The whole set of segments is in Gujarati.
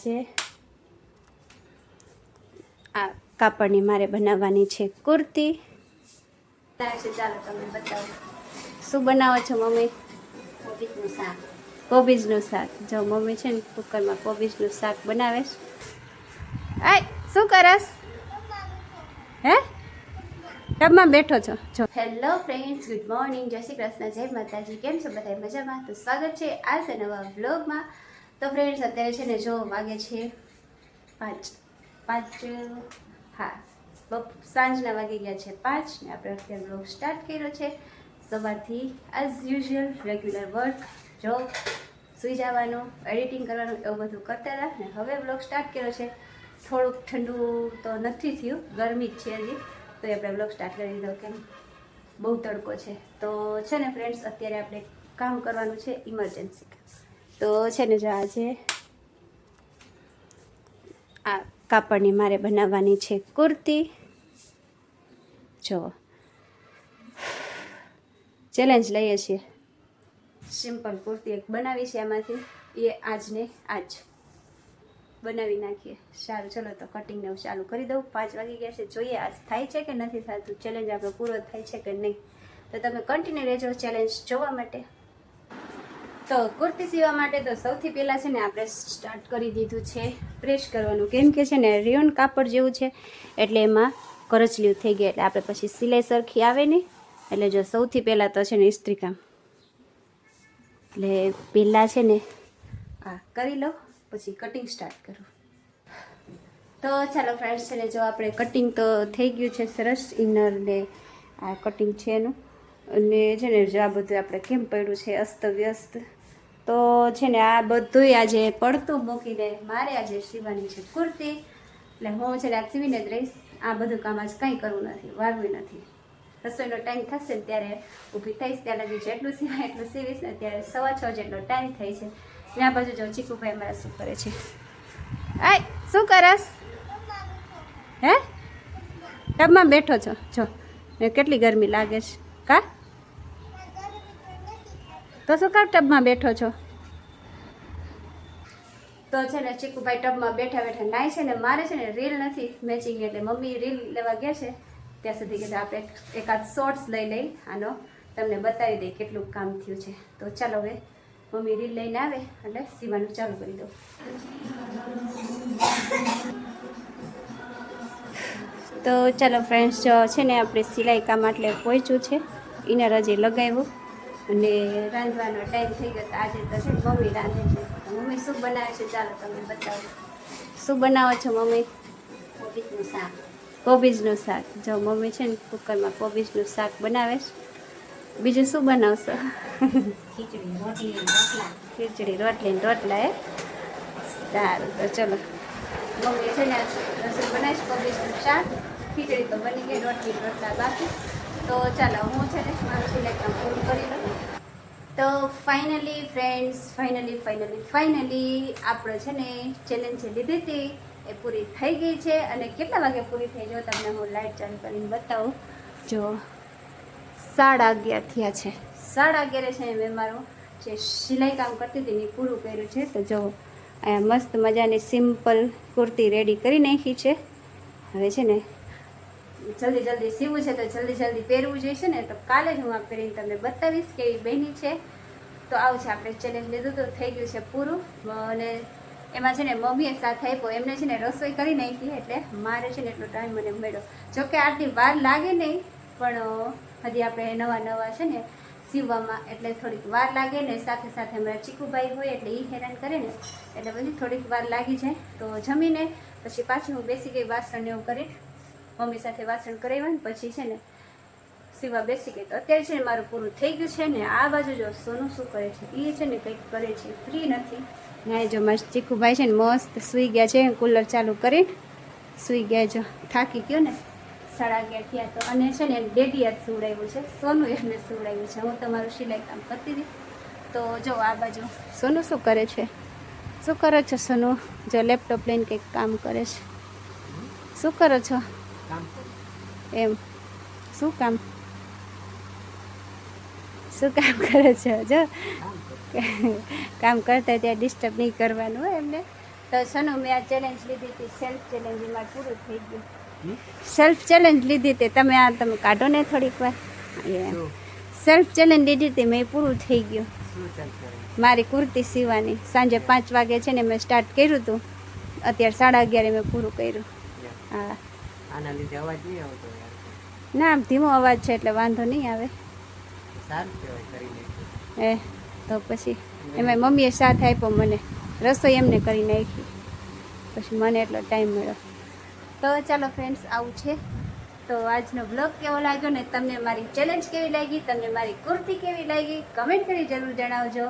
આજે આ કાપડની મારે બનાવવાની છે કુર્તી. ચાલો તમને બતાવો શું બનાવો છો મમ્મી. કોબીજનું શાક. કોબીજનું શાક. જો મમ્મી છે ને કુકરમાં કોબીજનું શાક બનાવે છે. આય શું કરસ હે ટબમાં બેઠો છો. જો હેલો ફ્રેન્ડ્સ, ગુડ મોર્નિંગ, જય શ્રી કૃષ્ણ, જય માતાજી. કેમ છો બધા મજામાં? તો સ્વાગત છે આ છે નવા બ્લોગમાં. તો ફ્રેન્ડ્સ અત્યારે છે ને જો વાગે છે 5 હા સાંજના વાગી ગયા છે 5 ને આપણે અત્યારે બ્લોગ સ્ટાર્ટ કર્યો છે. સવારથી as usual regular work, job, સૂઈ જવાનું, એડિટિંગ કરવાનું એવું બધું કરતા હતા ને હવે બ્લોગ સ્ટાર્ટ કર્યો છે. થોડુંક ઠંડુ તો નથી થયું, ગરમી જ છે હજી, તો આપણે બ્લોગ સ્ટાર્ટ કરી દીધો કેમ બહુ તડકો છે. તો છે ને ફ્રેન્ડ્સ અત્યારે આપણે કામ કરવાનું છે ઇમરજન્સી. તો છે ને જો આજે આ કાપડની મારે બનાવવાની છે કુર્તી. જો ચેલેન્જ લઈએ છીએ, સિમ્પલ કુર્તી એક બનાવી છે એમાંથી, એ આજને આજ બનાવી નાખીએ. સારું ચલો તો કટિંગને હું ચાલુ કરી દઉં. 5 વાગી ગયા છે, જોઈએ આજ થાય છે કે નથી થતું, ચેલેન્જ આપણો પૂરો થાય છે કે નહીં. તો તમે કન્ટિન્યુ રહેજો ચેલેન્જ જોવા માટે. તો કુર્તી સીવવા માટે તો સૌથી પહેલાં છે ને આપણે સ્ટાર્ટ કરી દીધું છે પ્રેસ કરવાનું, કેમ કે છે ને રિયોન કાપડ જેવું છે એટલે એમાં કરચલીઓ થઈ ગઈ, એટલે આપણે પછી સિલાઈ સરખી આવે નહીં. એટલે જો સૌથી પહેલાં તો છે ને ઇસ્ત્રી કામ, એટલે પહેલાં છે ને આ કરી લો પછી કટિંગ સ્ટાર્ટ કરું. તો ચાલો ફ્રેન્ડ્સ છે ને જો આપણે કટિંગ તો થઈ ગયું છે સરસ, ઇનર ને આ કટિંગ છે એનું. અને છે ને જો આ બધું આપણે કેમ પડ્યું છે અસ્ત વ્યસ્ત, તો છે ને આ બધુંય આજે પડતું મૂકીને મારે આજે સીવવાની છે કુર્તી. એટલે હું છે ને આ સીવીને જ રહીશ, આ બધું કામ આજ કંઈ કરવું નથી, વાગવું નથી. રસોઈનો ટાઈમ થશે ને ત્યારે ઊભી થઈશ, ત્યાં લગી જેટલું સિવાય એટલું સીવીશ ને. ત્યારે 6:15 જેટલો ટાઈમ થાય છે. ને આ બાજુ જો ચીકુભાઈ મારા શું કરે છે. આય શું કરસ હે ટબમાં બેઠો છો. જો ને કેટલી ગરમી લાગે છે કા, તો શું કામ ટબમાં બેઠો છો. તો છે ને ચીકુભાઈ ટબમાં બેઠા બેઠા નાય છે ને મારે છે ને રીલ નથી મેચિંગ, એટલે મમ્મી રીલ લેવા ગયા છે ત્યાં સુધી કીધું આપણે એકાદ શોર્ટ્સ લઈ લઈ આનો, તમને બતાવી દઈ કેટલું કામ થયું છે. તો ચાલો હવે મમ્મી રીલ લઈને આવે એટલે સીવાનું ચાલુ કરી દઉં. તો ચાલો ફ્રેન્ડ્સ જો છે ને આપણે સિલાઈ કામ એટલે પહોંચ્યું છે, ઇનર હજી લગાવ્યું અને રાંધવાનો ટાઈમ થઈ ગયો. તો આજે તો છે ને મમ્મી રાંધે છે. મમ્મી શું બનાવે છે ચાલો તમને બતાવું. શું બનાવો છો મમ્મી. કોબીજનું શાક. કોબીજનું શાક. જો મમ્મી છે ને કુકરમાં કોબીજનું શાક બનાવે છે. બીજું શું બનાવશો. ખીચડી, રોટલી, રોટલા. ખીચડી, રોટલી ને રોટલા. સારું તો ચલો મમ્મી છે ને રસોઈ બનાવીશ, કોબીજનું શાક, ખીચડી તો બની ગઈ, રોટલી રોટલા બાકી. તો ચાલો હું છે ને મારું સિલાઈ કામ પૂરું કરી લઉં. તો ફાઇનલી ફ્રેન્ડ્સ, ફાઇનલી આપણો છે ને ચેલેન્જ લીધી હતી એ પૂરી થઈ ગઈ છે. અને કેટલા વાગે પૂરી થઈ જો તમને હું લાઇટ ચાલુ કરીને બતાવું. જો 11:30 થયા છે. 11:30 છે મેં મારું જે સિલાઈ કામ કરતી હતી એ પૂરું કર્યું છે. તો જો અહીંયા મસ્ત મજાની સિમ્પલ કુર્તી રેડી કરી નાખી છે. હવે છે ને જલ્દી સીવું છે તો જલ્દી પહેરવું જોઈશે ને. તો કાલે જ હું આ પહેરીને તમને બતાવીશ કેવી બની છે. તો આવું છે, આપણે ચેલેન્જ લીધું તો થઈ ગયું છે પૂરું. અને એમાં છે ને મમ્મીએ સાથ આપ્યો, એમને છે ને રસોઈ કરી નાખી એટલે મારે છે ને એટલો ટાઈમ મને મળ્યો. જોકે આટલી વાર લાગે નહીં, પણ હજી આપણે નવા છે ને સીવવામાં એટલે થોડીક વાર લાગે ને. સાથે સાથે અમારા ચીકુભાઈ હોય એટલે એ હેરાન કરે ને, એટલે બધી થોડીક વાર લાગી જાય. તો જમીને પછી પાછી હું બેસી ગઈ વાસણ એવું કરી, મમ્મી સાથે વાસણ કરાવ્યા ને પછી છે ને સીવા બેસી ગઈ. તો અત્યારે છે ને મારું પૂરું થઈ ગયું છે. ને આ બાજુ જો સોનું શું કરે છે, એ છે ને કંઈક કરે છે, ફ્રી નથી. ના જો મારા ચીકુભાઈ છે ને મસ્ત સૂઈ ગયા છે, કુલર ચાલુ કરીને સૂઈ ગયા. જો થાકી ગયો ને, 11:30 થયા. તો અને છે ને ડેડી જ સુવડાવ્યું છે, સોનું એમને સુવડાવ્યું છે. હું તમારું સિલાઈ કામ કરતી હતી. તો જો આ બાજુ સોનું શું કરે છે. શું કરો છો સોનું. જો લેપટોપ લઈને કંઈક કામ કરે છે. શું કરો છો એમ. શું કામ કરે છે. જો કામ કરતા ત્યાં ડિસ્ટર્બ નહીં કરવાનું હોય એમને. તો સનુ મેં આ ચેલેન્જ લીધી હતી, સેલ્ફ ચેલેન્જ એમાં પૂરું થઈ ગયું. સેલ્ફ ચેલેન્જ લીધી હતી, તમે કાઢો ને થોડીક વાર. સેલ્ફ ચેલેન્જ લીધી હતી મેં, પૂરું થઈ ગયું. મારી કુર્તી સીવાની સાંજે 5 વાગે છે ને મેં સ્ટાર્ટ કર્યું હતું, અત્યારે 11:30 મેં પૂરું કર્યું. હા આના લીધે અવાજ નહીં આવતો યાર. ના આમ ધીમો અવાજ છે એટલે વાંધો નહીં આવે. સારું કહેવાય કરી નાખ્યું. તો પછી એમાં મમ્મીએ સાથ આપ્યો મને, રસોઈ એમને કરી નાખી, પછી મને એટલો ટાઈમ મળ્યો. તો ચાલો ફ્રેન્ડ્સ, આવું છે. તો આજનો બ્લોગ કેવો લાગ્યો ને તમને મારી ચેલેન્જ કેવી લાગી, તમને મારી કુર્તી કેવી લાગી, કમેન્ટ કરી જરૂર જણાવજો.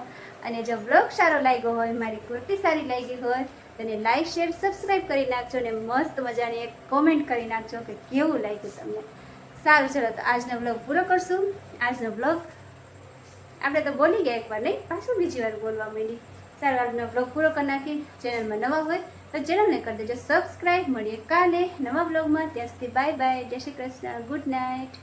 અને જો બ્લોગ સારો લાગ્યો હોય, મારી કુર્તી સારી લાગી હોય, તેને લાઈક શેર સબસ્ક્રાઈબ કરી નાખજો ને મસ્ત મજાની એક કોમેન્ટ કરી નાખજો કે કેવું લાગ્યું તમને. સારું, ચલો તો આજનો બ્લોગ પૂરો કરશું. આજનો બ્લોગ આપણે તો બોલી ગયા એકવાર, નહીં પાછું બીજી વાર બોલવા માંડી. સારું, આજનો બ્લોગ પૂરો કરી નાખી. ચેનલમાં નવા હોય તો ચેનલને કરી દેજો સબસ્ક્રાઈબ. મળીએ કાલે નવા બ્લોગમાં. ત્યાં સુધી બાય બાય, જય શ્રી કૃષ્ણ, ગુડ નાઇટ.